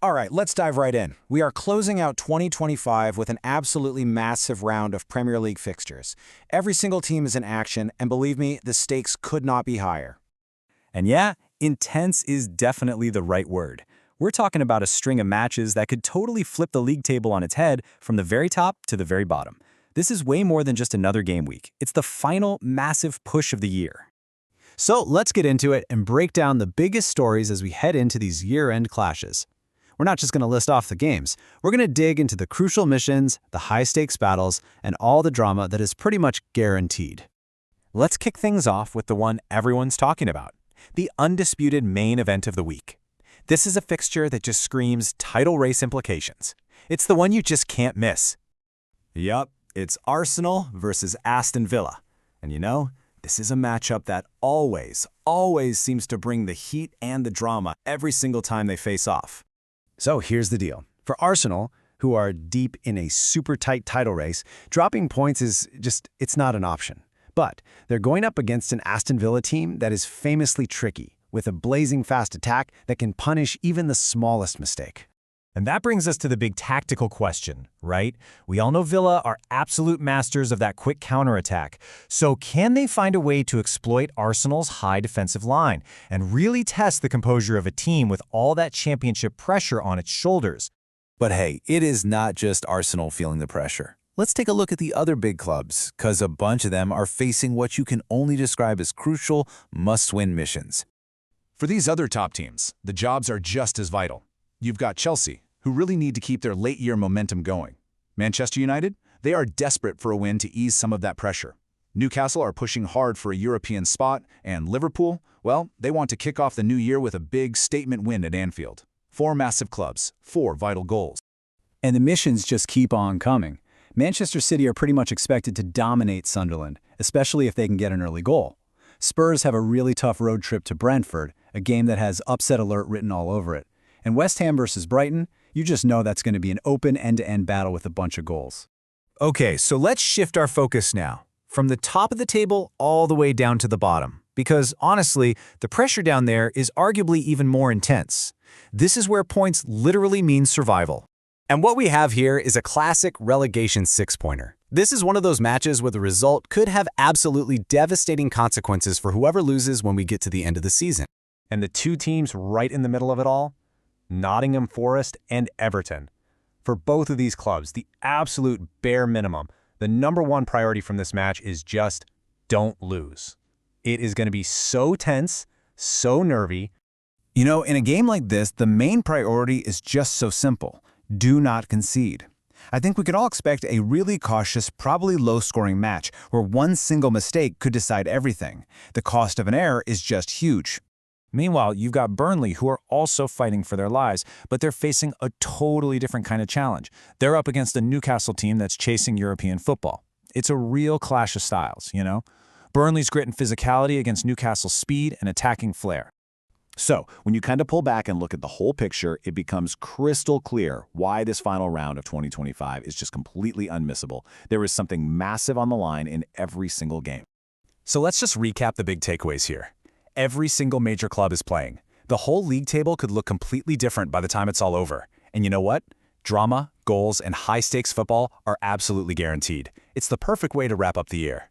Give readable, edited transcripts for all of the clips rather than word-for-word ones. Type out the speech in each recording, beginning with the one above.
All right, let's dive right in. We are closing out 2025 with an absolutely massive round of Premier League fixtures. Every single team is in action, and believe me, the stakes could not be higher. And yeah, intense is definitely the right word. We're talking about a string of matches that could totally flip the league table on its head from the very top to the very bottom. This is way more than just another game week. It's the final massive push of the year. So let's get into it and break down the biggest stories as we head into these year-end clashes. We're not just going to list off the games. We're going to dig into the crucial missions, the high-stakes battles, and all the drama that is pretty much guaranteed. Let's kick things off with the one everyone's talking about, the undisputed main event of the week. This is a fixture that just screams title race implications. It's the one you just can't miss. Yup, it's Arsenal versus Aston Villa. And you know, this is a matchup that always seems to bring the heat and the drama every single time they face off. So here's the deal. For Arsenal, who are deep in a super tight title race, dropping points it's not an option. But they're going up against an Aston Villa team that is famously tricky, with a blazing fast attack that can punish even the smallest mistake. And that brings us to the big tactical question, right? We all know Villa are absolute masters of that quick counterattack. So can they find a way to exploit Arsenal's high defensive line and really test the composure of a team with all that championship pressure on its shoulders? But hey, it is not just Arsenal feeling the pressure. Let's take a look at the other big clubs, because a bunch of them are facing what you can only describe as crucial, must-win missions. For these other top teams, the jobs are just as vital. You've got Chelsea, who really need to keep their late-year momentum going. Manchester United, they are desperate for a win to ease some of that pressure. Newcastle are pushing hard for a European spot, and Liverpool, well, they want to kick off the new year with a big statement win at Anfield. 4 massive clubs, 4 vital goals. And the missions just keep on coming. Manchester City are pretty much expected to dominate Sunderland, especially if they can get an early goal. Spurs have a really tough road trip to Brentford, a game that has upset alert written all over it. And West Ham versus Brighton, you just know that's going to be an open end-to-end battle with a bunch of goals. Okay, so let's shift our focus now, from the top of the table all the way down to the bottom. Because honestly, the pressure down there is arguably even more intense. This is where points literally mean survival. And what we have here is a classic relegation six-pointer. This is one of those matches where the result could have absolutely devastating consequences for whoever loses when we get to the end of the season. And the two teams right in the middle of it all? Nottingham Forest and Everton. For both of these clubs, the absolute bare minimum, the #1 priority from this match is just don't lose. It is going to be so tense, so nervy. You know, in a game like this, the main priority is just so simple. Do not concede. I think we could all expect a really cautious, probably low-scoring match where one single mistake could decide everything. The cost of an error is just huge. Meanwhile, you've got Burnley, who are also fighting for their lives, but they're facing a totally different kind of challenge. They're up against a Newcastle team that's chasing European football. It's a real clash of styles, you know? Burnley's grit and physicality against Newcastle's speed and attacking flair. So, when you kind of pull back and look at the whole picture, it becomes crystal clear why this final round of 2025 is just completely unmissable. There is something massive on the line in every single game. So let's just recap the big takeaways here. Every single major club is playing. The whole league table could look completely different by the time it's all over. And you know what? Drama, goals, and high-stakes football are absolutely guaranteed. It's the perfect way to wrap up the year.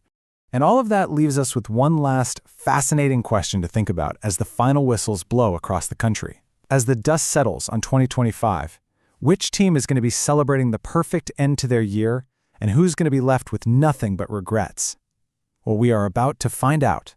And all of that leaves us with one last fascinating question to think about as the final whistles blow across the country. As the dust settles on 2025, which team is going to be celebrating the perfect end to their year, and who's going to be left with nothing but regrets? Well, we are about to find out.